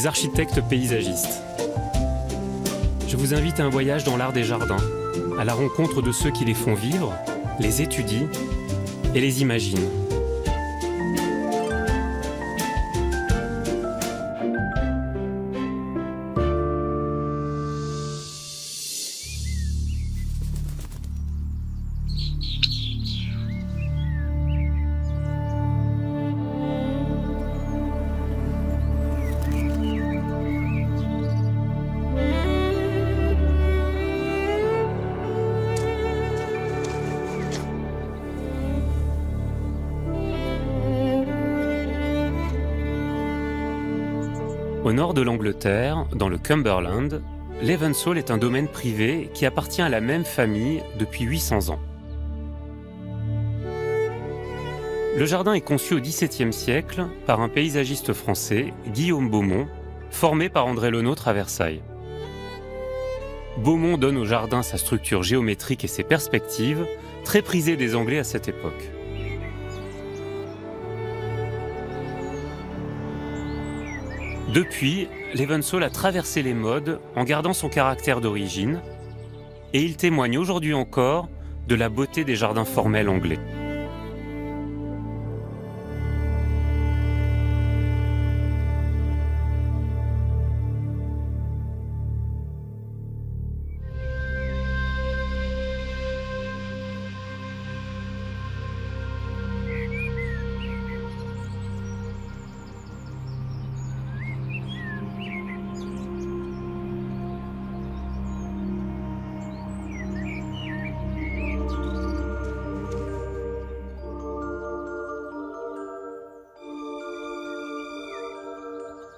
des architectes paysagistes. Je vous invite à un voyage dans l'art des jardins, à la rencontre de ceux qui les font vivre, les étudient et les imaginent. Au nord de l'Angleterre, dans le Cumberland, Levenshall est un domaine privé qui appartient à la même famille depuis 800 ans. Le jardin est conçu au XVIIe siècle par un paysagiste français, Guillaume Beaumont, formé par André Lenôtre à Versailles. Beaumont donne au jardin sa structure géométrique et ses perspectives, très prisées des Anglais à cette époque. Depuis, Levenshall a traversé les modes en gardant son caractère d'origine, et il témoigne aujourd'hui encore de la beauté des jardins formels anglais.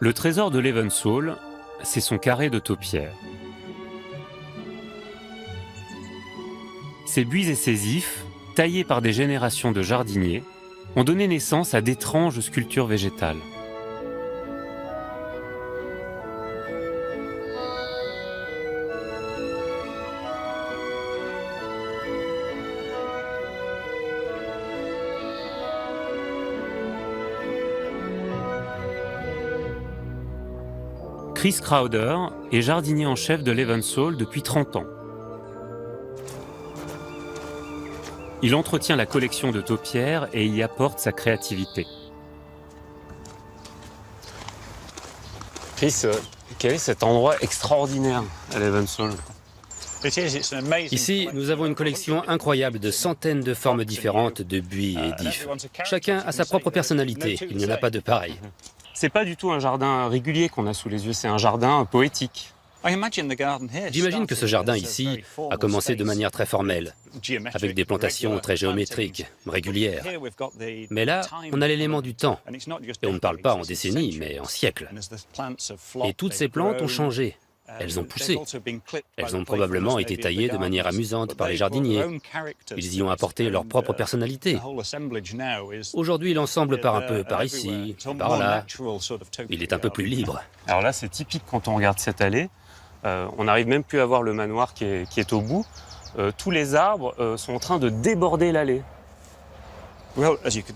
Le trésor de Levenshall, c'est son carré de taupières. Ces buis et ces ifs, taillés par des générations de jardiniers, ont donné naissance à d'étranges sculptures végétales. Chris Crowder est jardinier en chef de Levenshall depuis 30 ans. Il entretient la collection de taupières et y apporte sa créativité. Chris, quel est cet endroit extraordinaire à Levenshall ? Ici, nous avons une collection incroyable de centaines de formes différentes de buis et d'ifs. Chacun a sa propre personnalité, il n'y en a pas de pareil. C'est pas du tout un jardin régulier qu'on a sous les yeux, c'est un jardin poétique. J'imagine que ce jardin ici a commencé de manière très formelle, avec des plantations très géométriques, régulières. Mais là, on a l'élément du temps, et on ne parle pas en décennies, mais en siècles. Et toutes ces plantes ont changé. Elles ont poussé. Elles ont probablement été taillées de manière amusante par les jardiniers. Ils y ont apporté leur propre personnalité. Aujourd'hui, l'ensemble part un peu par ici, par là. Il est un peu plus libre. Alors là, c'est typique quand on regarde cette allée. On n'arrive même plus à voir le manoir qui est au bout. Tous les arbres sont en train de déborder l'allée.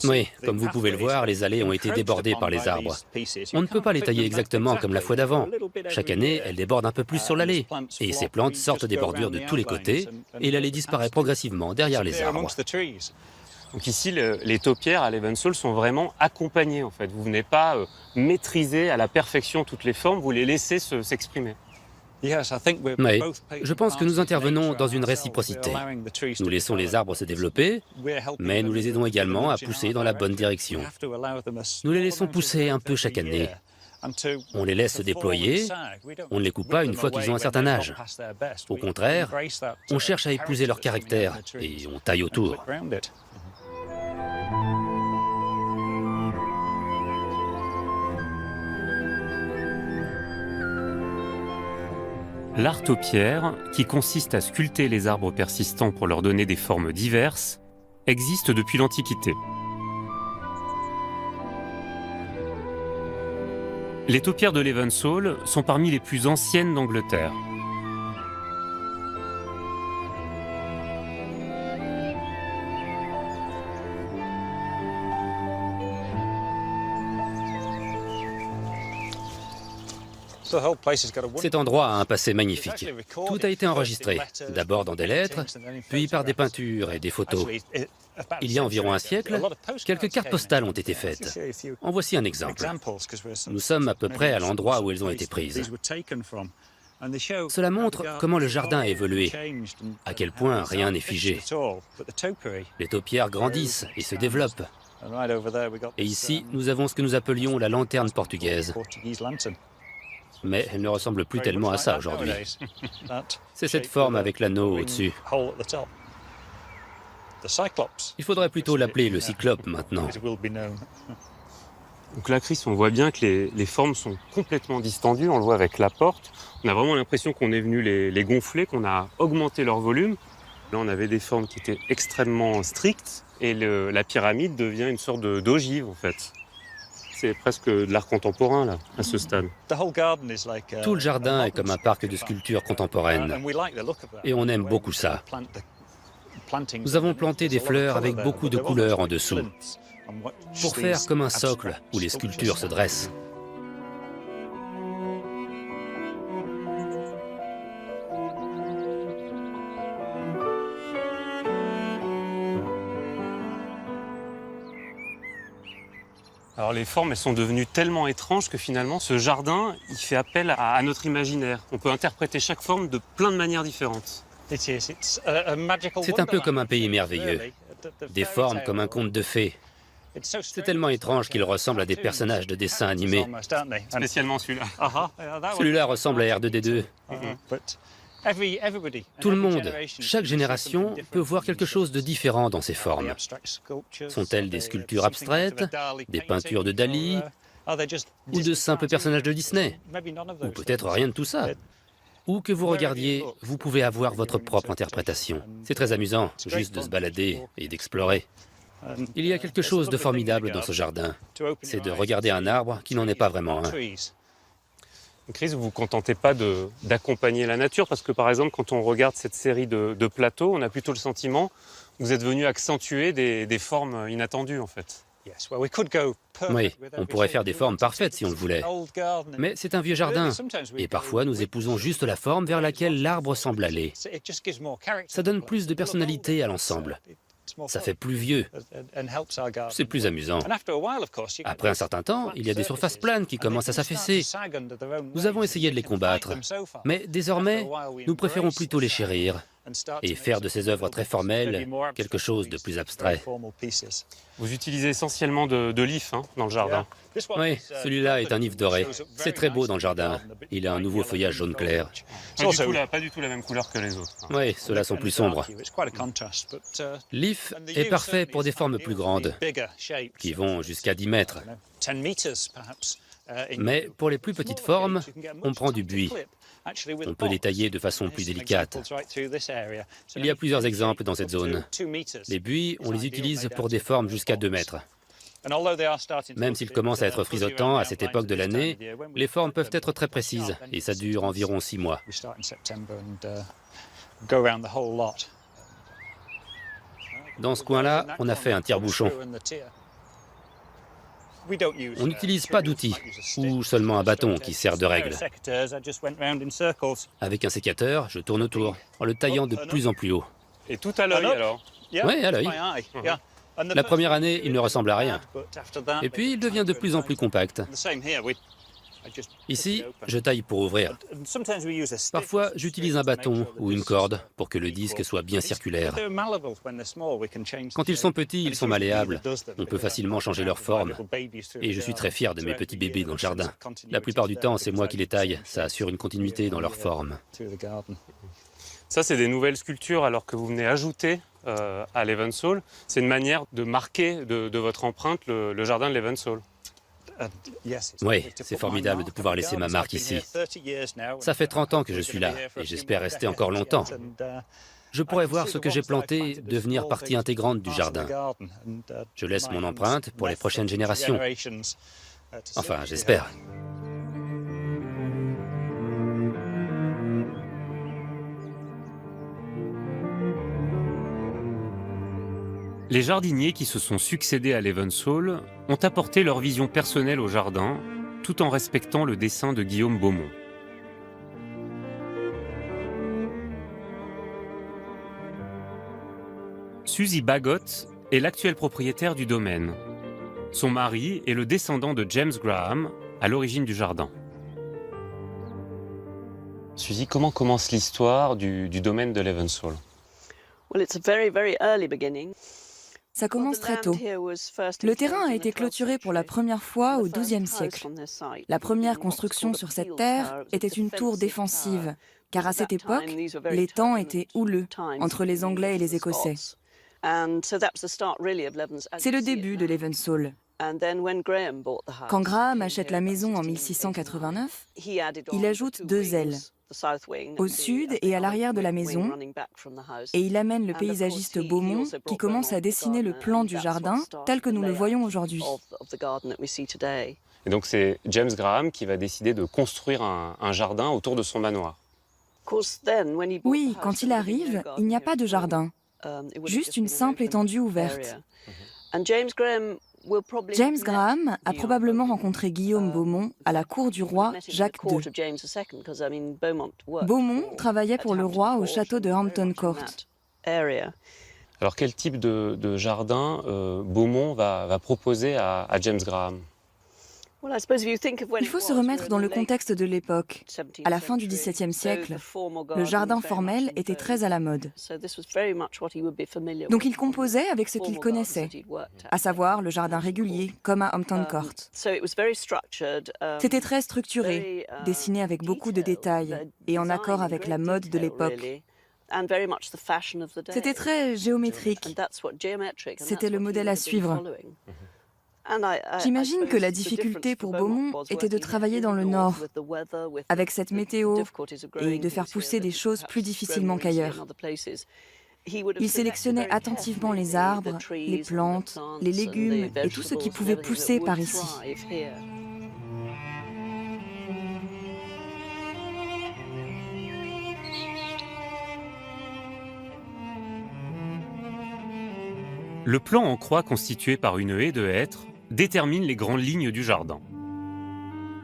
Oui, comme vous pouvez le voir, les allées ont été débordées par les arbres. On ne peut pas les tailler exactement comme la fois d'avant. Chaque année, elles débordent un peu plus sur l'allée. Et ces plantes sortent des bordures de tous les côtés, et l'allée disparaît progressivement derrière les arbres. Donc ici, les taupières à Levenshall sont vraiment accompagnées, en fait. Vous venez pas maîtriser à la perfection toutes les formes, vous les laissez s'exprimer. Oui, je pense que nous intervenons dans une réciprocité. Nous laissons les arbres se développer, mais nous les aidons également à pousser dans la bonne direction. Nous les laissons pousser un peu chaque année. On les laisse se déployer, on ne les coupe pas une fois qu'ils ont un certain âge. Au contraire, on cherche à épouser leur caractère et on taille autour. L'art taupière, qui consiste à sculpter les arbres persistants pour leur donner des formes diverses, existe depuis l'Antiquité. Les taupières de Levenshall sont parmi les plus anciennes d'Angleterre. Cet endroit a un passé magnifique. Tout a été enregistré, d'abord dans des lettres, puis par des peintures et des photos. Il y a environ un siècle, quelques cartes postales ont été faites. En voici un exemple. Nous sommes à peu près à l'endroit où elles ont été prises. Cela montre comment le jardin a évolué, à quel point rien n'est figé. Les taupières grandissent et se développent. Et ici, nous avons ce que nous appelions la lanterne portugaise. Mais elle ne ressemble plus tellement à ça aujourd'hui. C'est cette forme avec l'anneau au-dessus. Il faudrait plutôt l'appeler le cyclope maintenant. Donc là, Chris, on voit bien que les formes sont complètement distendues. On le voit avec la porte. On a vraiment l'impression qu'on est venu les gonfler, qu'on a augmenté leur volume. Là, on avait des formes qui étaient extrêmement strictes et la pyramide devient une sorte d'ogive, en fait. C'est presque de l'art contemporain, là, à ce stade. Tout le jardin est comme un parc de sculptures contemporaines. Et on aime beaucoup ça. Nous avons planté des fleurs avec beaucoup de couleurs en dessous, pour faire comme un socle où les sculptures se dressent. Alors les formes, elles sont devenues tellement étranges que finalement, ce jardin, il fait appel à notre imaginaire. On peut interpréter chaque forme de plein de manières différentes. C'est un peu comme un pays merveilleux, des formes comme un conte de fées. C'est tellement étrange qu'il ressemble à des personnages de dessins animés. Spécialement celui-là. Celui-là ressemble à R2D2. Tout le monde, chaque génération, peut voir quelque chose de différent dans ces formes. Sont-elles des sculptures abstraites, des peintures de Dali, ou de simples personnages de Disney? Ou peut-être rien de tout ça. Où que vous regardiez, vous pouvez avoir votre propre interprétation. C'est très amusant, juste de se balader et d'explorer. Il y a quelque chose de formidable dans ce jardin. C'est de regarder un arbre qui n'en est pas vraiment un. Chris, vous ne vous contentez pas d'accompagner la nature, parce que par exemple, quand on regarde cette série de plateaux, on a plutôt le sentiment que vous êtes venu accentuer des formes inattendues, en fait. Oui, on pourrait faire des formes parfaites si on le voulait. Mais c'est un vieux jardin, et parfois nous épousons juste la forme vers laquelle l'arbre semble aller. Ça donne plus de personnalité à l'ensemble. Ça fait plus vieux. C'est plus amusant. Après un certain temps, il y a des surfaces planes qui commencent à s'affaisser. Nous avons essayé de les combattre, mais désormais, nous préférons plutôt les chérir et faire de ces œuvres très formelles quelque chose de plus abstrait. Vous utilisez essentiellement de l'if dans le jardin. Oui, celui-là est un if doré. C'est très beau dans le jardin. Il a un nouveau feuillage jaune clair. Pas du tout la même couleur que les autres. Oui, ceux-là sont plus sombres. L'if est parfait pour des formes plus grandes, qui vont jusqu'à 10 mètres. Mais pour les plus petites formes, on prend du buis. On peut les tailler de façon plus délicate. Il y a plusieurs exemples dans cette zone. Les buis, on les utilise pour des formes jusqu'à 2 mètres. Même s'ils commencent à être frisotants à cette époque de l'année, les formes peuvent être très précises et ça dure environ 6 mois. Dans ce coin-là, on a fait un tire-bouchon. On n'utilise pas d'outils, ou seulement un bâton qui sert de règle. Avec un sécateur, je tourne autour, en le taillant de plus en plus haut. Et tout à l'œil alors? Oui, à l'œil. La première année, il ne ressemble à rien. Et puis, il devient de plus en plus compact. Ici, je taille pour ouvrir. Parfois, j'utilise un bâton ou une corde pour que le disque soit bien circulaire. Quand ils sont petits, ils sont malléables. On peut facilement changer leur forme. Et je suis très fier de mes petits bébés dans le jardin. La plupart du temps, c'est moi qui les taille. Ça assure une continuité dans leur forme. Ça, c'est des nouvelles sculptures alors que vous venez ajouter à Levenshulme. C'est une manière de marquer de votre empreinte le jardin de Levenshulme. Oui, c'est formidable de pouvoir laisser ma marque ici. Ça fait 30 ans que je suis là et j'espère rester encore longtemps. Je pourrais voir ce que j'ai planté devenir partie intégrante du jardin. Je laisse mon empreinte pour les prochaines générations. Enfin, j'espère. Les jardiniers qui se sont succédés à Levenshulme ont apporté leur vision personnelle au jardin, tout en respectant le dessin de Guillaume Beaumont. Susie Bagot est l'actuelle propriétaire du domaine. Son mari est le descendant de James Graham, à l'origine du jardin. Suzy, comment commence l'histoire du domaine de Levenshulme? Ça commence très tôt. Le terrain a été clôturé pour la première fois au XIIe siècle. La première construction sur cette terre était une tour défensive, car à cette époque, les temps étaient houleux entre les Anglais et les Écossais. C'est le début de Levenshulme. Quand Graham achète la maison en 1689, il ajoute 2 ailes, au sud et à l'arrière de la maison, et il amène le paysagiste Beaumont qui commence à dessiner le plan du jardin tel que nous le voyons aujourd'hui. Et donc c'est James Graham qui va décider de construire un jardin autour de son manoir. Oui, quand il arrive, il n'y a pas de jardin, juste une simple étendue ouverte. James Graham a probablement rencontré Guillaume Beaumont à la cour du roi Jacques II. Beaumont travaillait pour le roi au château de Hampton Court. Alors quel type de jardin Beaumont va proposer à James Graham? Il faut se remettre dans le contexte de l'époque. À la fin du XVIIe siècle, le jardin formel était très à la mode. Donc il composait avec ce qu'il connaissait, à savoir le jardin régulier, comme à Hampton Court. C'était très structuré, dessiné avec beaucoup de détails et en accord avec la mode de l'époque. C'était très géométrique. C'était le modèle à suivre. J'imagine que la difficulté pour Beaumont était de travailler dans le nord, avec cette météo, et de faire pousser des choses plus difficilement qu'ailleurs. Il sélectionnait attentivement les arbres, les plantes, les légumes et tout ce qui pouvait pousser par ici. Le plan en croix constitué par une haie de hêtres détermine les grandes lignes du jardin.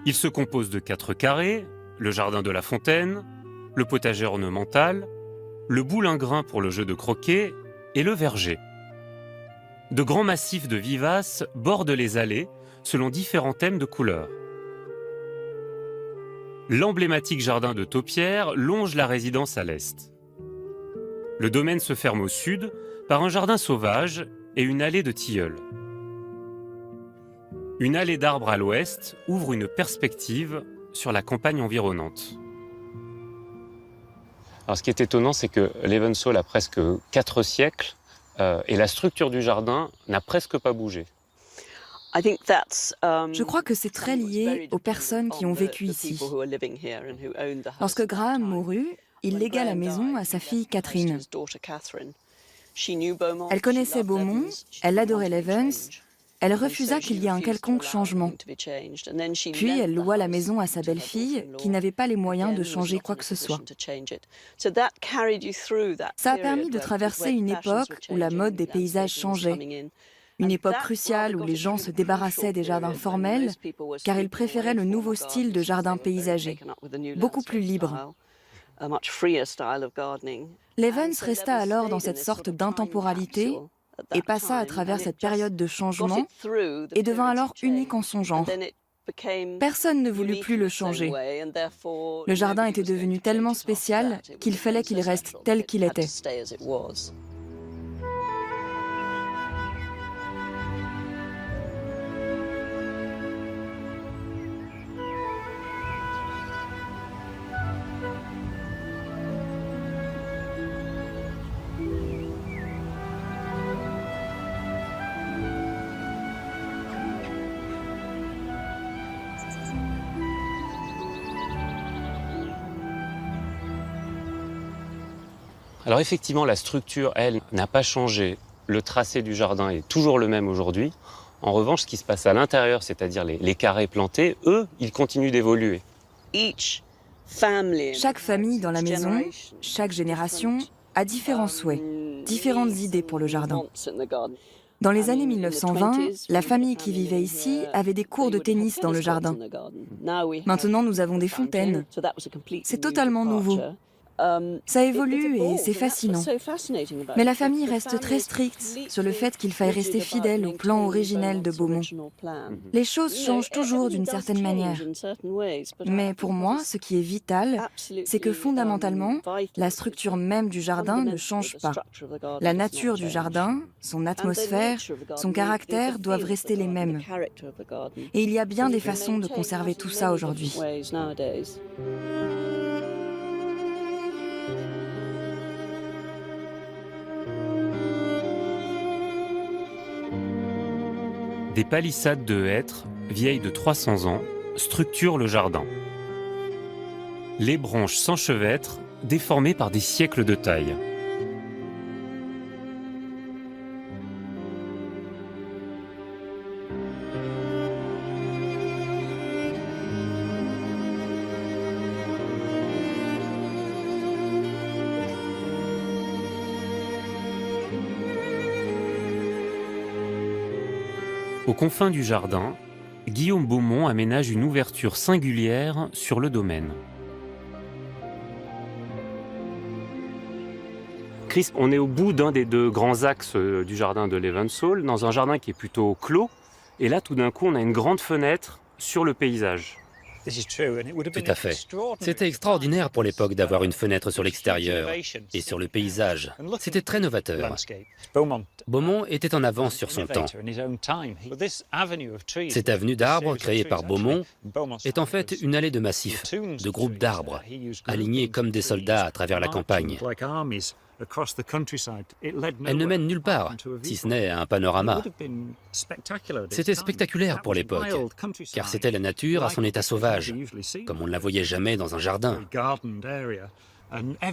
Il se compose de 4 carrés, le jardin de la fontaine, le potager ornemental, le boulingrin pour le jeu de croquet et le verger. De grands massifs de vivaces bordent les allées selon différents thèmes de couleurs. L'emblématique jardin de taupières longe la résidence à l'est. Le domaine se ferme au sud par un jardin sauvage et une allée de tilleuls. Une allée d'arbres à l'ouest ouvre une perspective sur la campagne environnante. Alors, ce qui est étonnant, c'est que Levenshulme a presque 4 siècles et la structure du jardin n'a presque pas bougé. Je crois que c'est très lié aux personnes qui ont vécu ici. Lorsque Graham mourut, il légua la maison à sa fille Catherine. Elle connaissait Beaumont, elle adorait Levens, elle refusa qu'il y ait un quelconque changement. Puis elle loua la maison à sa belle-fille, qui n'avait pas les moyens de changer quoi que ce soit. Ça a permis de traverser une époque où la mode des paysages changeait. Une époque cruciale où les gens se débarrassaient des jardins formels, car ils préféraient le nouveau style de jardin paysager, beaucoup plus libre. Levens resta alors dans cette sorte d'intemporalité et passa à travers cette période de changement et devint alors unique en son genre. Personne ne voulut plus le changer. Le jardin était devenu tellement spécial qu'il fallait qu'il reste tel qu'il était. Alors effectivement, la structure, elle, n'a pas changé. Le tracé du jardin est toujours le même aujourd'hui. En revanche, ce qui se passe à l'intérieur, c'est-à-dire les carrés plantés, eux, ils continuent d'évoluer. Chaque famille dans la maison, chaque génération, a différents souhaits, différentes idées pour le jardin. Dans les années 1920, la famille qui vivait ici avait des cours de tennis dans le jardin. Maintenant, nous avons des fontaines. C'est totalement nouveau. Ça évolue et c'est fascinant. Mais la famille reste très stricte sur le fait qu'il faille rester fidèle au plan originel de Beaumont. Les choses changent toujours d'une certaine manière. Mais pour moi, ce qui est vital, c'est que fondamentalement, la structure même du jardin ne change pas. La nature du jardin, son atmosphère, son caractère doivent rester les mêmes. Et il y a bien des façons de conserver tout ça aujourd'hui. Des palissades de hêtres, vieilles de 300 ans, structurent le jardin. Les branches s'enchevêtrent, déformées par des siècles de taille. Aux confins du jardin, Guillaume Beaumont aménage une ouverture singulière sur le domaine. Chris, on est au bout d'un des deux grands axes du jardin de Levenshulme, dans un jardin qui est plutôt clos. Et là, tout d'un coup, on a une grande fenêtre sur le paysage. Tout à fait. C'était extraordinaire pour l'époque d'avoir une fenêtre sur l'extérieur et sur le paysage. C'était très novateur. Beaumont était en avance sur son temps. Cette avenue d'arbres créée par Beaumont est en fait une allée de massifs, de groupes d'arbres, alignés comme des soldats à travers la campagne. Elle ne mène nulle part, si ce n'est à un panorama. C'était spectaculaire pour l'époque, car c'était la nature à son état sauvage, comme on ne la voyait jamais dans un jardin.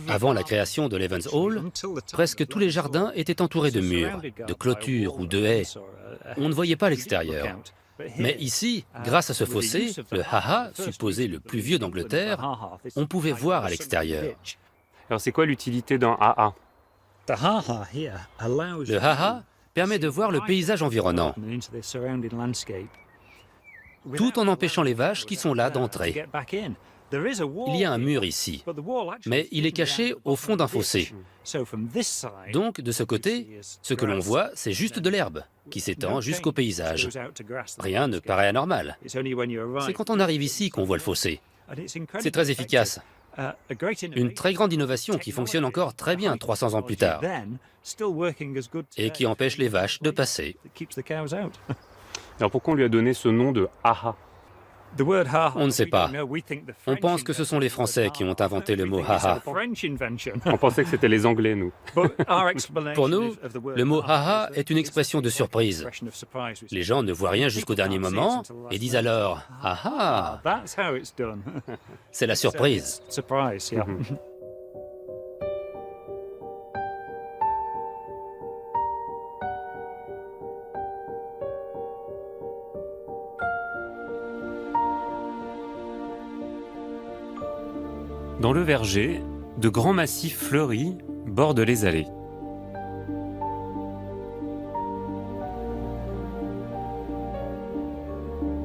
Avant la création de Levenshulme, presque tous les jardins étaient entourés de murs, de clôtures ou de haies. On ne voyait pas l'extérieur. Mais ici, grâce à ce fossé, le haha, supposé le plus vieux d'Angleterre, on pouvait voir à l'extérieur. Alors c'est quoi l'utilité d'un haha? Le haha permet de voir le paysage environnant, tout en empêchant les vaches qui sont là d'entrer. Il y a un mur ici, mais il est caché au fond d'un fossé. Donc, de ce côté, ce que l'on voit, c'est juste de l'herbe qui s'étend jusqu'au paysage. Rien ne paraît anormal. C'est quand on arrive ici qu'on voit le fossé. C'est très efficace. Une très grande innovation qui fonctionne encore très bien 300 ans plus tard et qui empêche les vaches de passer. Alors pourquoi on lui a donné ce nom de haha? On ne sait pas. On pense que ce sont les Français qui ont inventé le mot haha. On pensait que c'était les Anglais, nous. Pour nous, le mot haha est une expression de surprise. Les gens ne voient rien jusqu'au dernier moment et disent alors « haha ». C'est la surprise. Dans le verger, de grands massifs fleuris bordent les allées.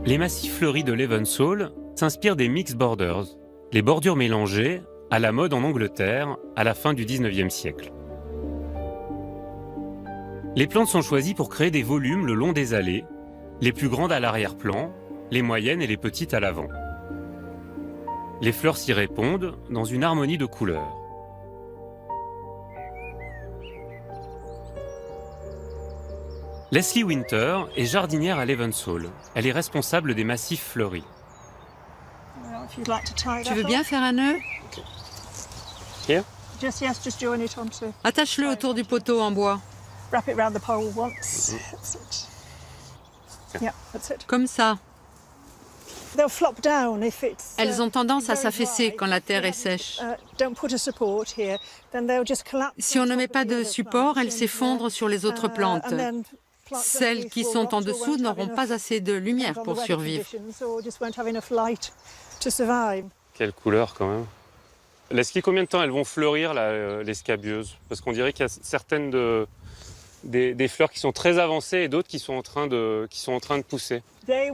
Les massifs fleuris de Levenshulme s'inspirent des mixed borders, les bordures mélangées, à la mode en Angleterre à la fin du XIXe siècle. Les plantes sont choisies pour créer des volumes le long des allées, les plus grandes à l'arrière-plan, les moyennes et les petites à l'avant. Les fleurs s'y répondent dans une harmonie de couleurs. Leslie Winter est jardinière à Levenshulme. Elle est responsable des massifs fleuris. Tu veux bien faire un nœud? Here? Attache-le autour du poteau en bois. Comme ça. Elles ont tendance à s'affaisser quand la terre est sèche. Si on ne met pas de support, elles s'effondrent sur les autres plantes. Celles qui sont en dessous n'auront pas assez de lumière pour survivre. Quelle couleur quand même. Leslie, combien de temps elles vont fleurir là, les scabieuses? Parce qu'on dirait qu'il y a certaines des fleurs qui sont très avancées et d'autres qui sont en train de pousser. Elles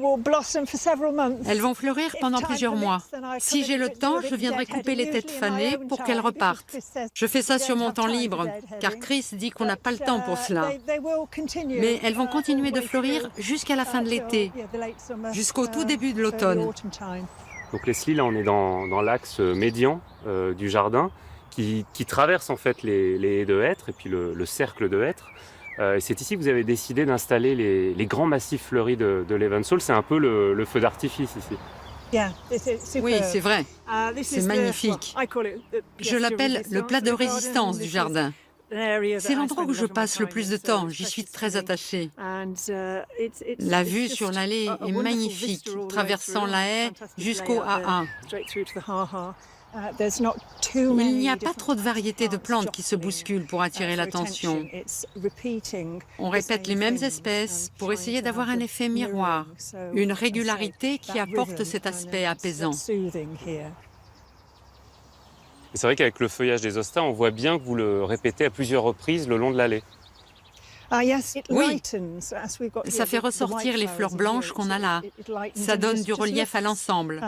vont fleurir pendant plusieurs mois. Si j'ai le temps, je viendrai couper les têtes fanées pour qu'elles repartent. Je fais ça sur mon temps libre, car Chris dit qu'on n'a pas le temps pour cela. Mais elles vont continuer de fleurir jusqu'à la fin de l'été, jusqu'au tout début de l'automne. Donc Leslie, là on est dans l'axe médian du jardin qui traverse en fait les haies de hêtres et puis le cercle de hêtres. Et c'est ici que vous avez décidé d'installer les grands massifs fleuris de Levenshulme. C'est un peu le feu d'artifice ici. Oui, c'est vrai. C'est magnifique. Je l'appelle le plat de résistance du jardin. C'est l'endroit où je passe le plus de temps. J'y suis très attachée. La vue sur l'allée est magnifique, traversant la haie jusqu'au AA. Il n'y a pas trop de variétés de plantes qui se bousculent pour attirer l'attention. On répète les mêmes espèces pour essayer d'avoir un effet miroir, une régularité qui apporte cet aspect apaisant. C'est vrai qu'avec le feuillage des hostas, on voit bien que vous le répétez à plusieurs reprises le long de l'allée. Oui, ça fait ressortir les fleurs blanches qu'on a là. Ça donne du relief à l'ensemble.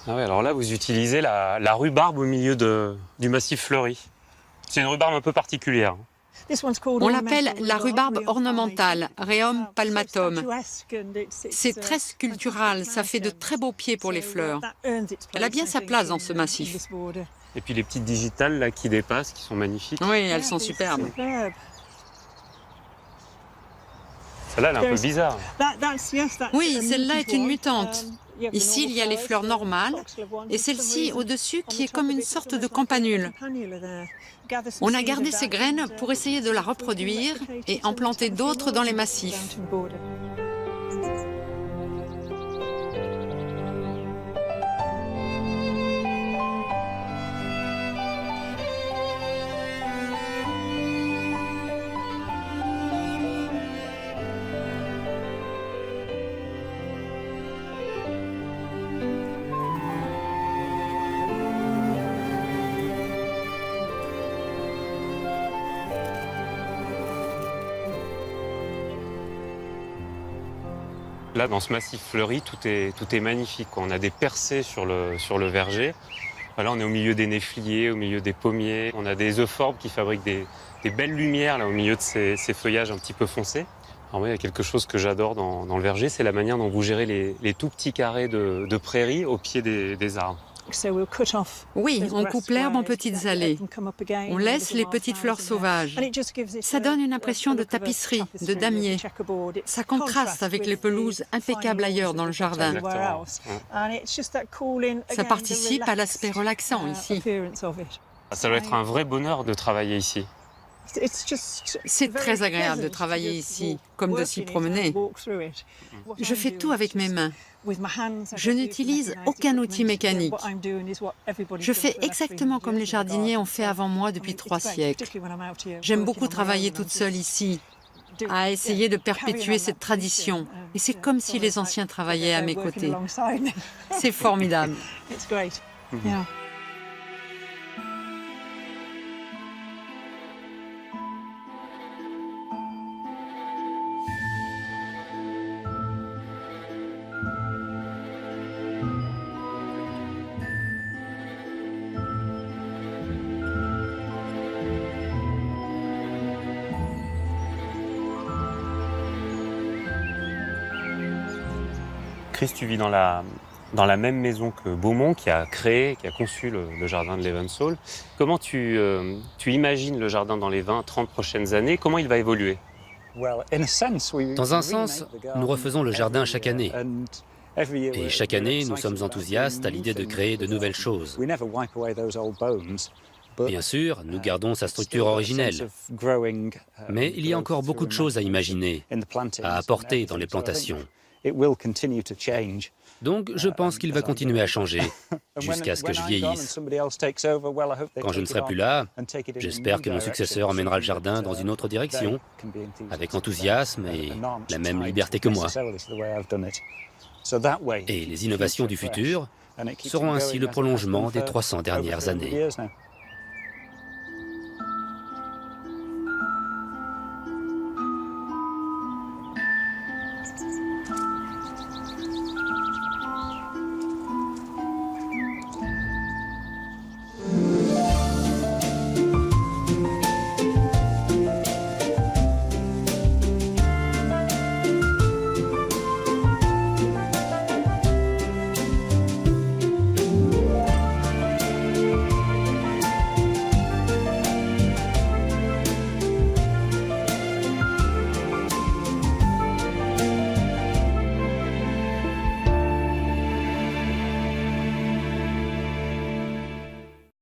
Ah ouais, alors là, vous utilisez la rhubarbe au milieu du massif fleuri. C'est une rhubarbe un peu particulière. On l'appelle la rhubarbe ornementale, Rheum palmatum. C'est très sculptural, ça fait de très beaux pieds pour les fleurs. Elle a bien sa place dans ce massif. Et puis les petites digitales là qui dépassent, qui sont magnifiques. Oui, elles sont superbes. Celle-là, elle est un peu bizarre. Oui, celle-là est une mutante. Ici, il y a les fleurs normales et celle-ci au-dessus qui est comme une sorte de campanule. On a gardé ces graines pour essayer de la reproduire et en planter d'autres dans les massifs. Là, dans ce massif fleuri, tout est magnifique. On a des percées sur le verger. Là, on est au milieu des néfliers, au milieu des pommiers. On a des euphorbes qui fabriquent des belles lumières là, au milieu de ces feuillages un petit peu foncés. Alors moi, il y a quelque chose que j'adore dans le verger, c'est la manière dont vous gérez les tout petits carrés de prairies au pied des arbres. Oui, on coupe l'herbe en petites allées. On laisse les petites fleurs sauvages. Ça donne une impression de tapisserie, de damier. Ça contraste avec les pelouses impeccables ailleurs dans le jardin. Exactement. Ça participe à l'aspect relaxant ici. Ça doit être un vrai bonheur de travailler ici. C'est très agréable de travailler ici, comme de s'y promener. Je fais tout avec mes mains. Je n'utilise aucun outil mécanique. Je fais exactement comme les jardiniers ont fait avant moi depuis 3 siècles. J'aime beaucoup travailler toute seule ici, à essayer de perpétuer cette tradition. Et c'est comme si les anciens travaillaient à mes côtés. C'est formidable. Chris, tu vis dans la même maison que Beaumont, qui a conçu le jardin de Levenshulme. Comment tu imagines le jardin dans les 20-30 prochaines années? Comment il va évoluer? Dans un sens, nous refaisons le jardin chaque année. Et chaque année, nous sommes enthousiastes à l'idée de créer de nouvelles choses. Bien sûr, nous gardons sa structure originelle. Mais il y a encore beaucoup de choses à imaginer, à apporter dans les plantations. Donc je pense qu'il va continuer à changer jusqu'à ce que je vieillisse. Quand je ne serai plus là, j'espère que mon successeur emmènera le jardin dans une autre direction, avec enthousiasme et la même liberté que moi. Et les innovations du futur seront ainsi le prolongement des 300 dernières années.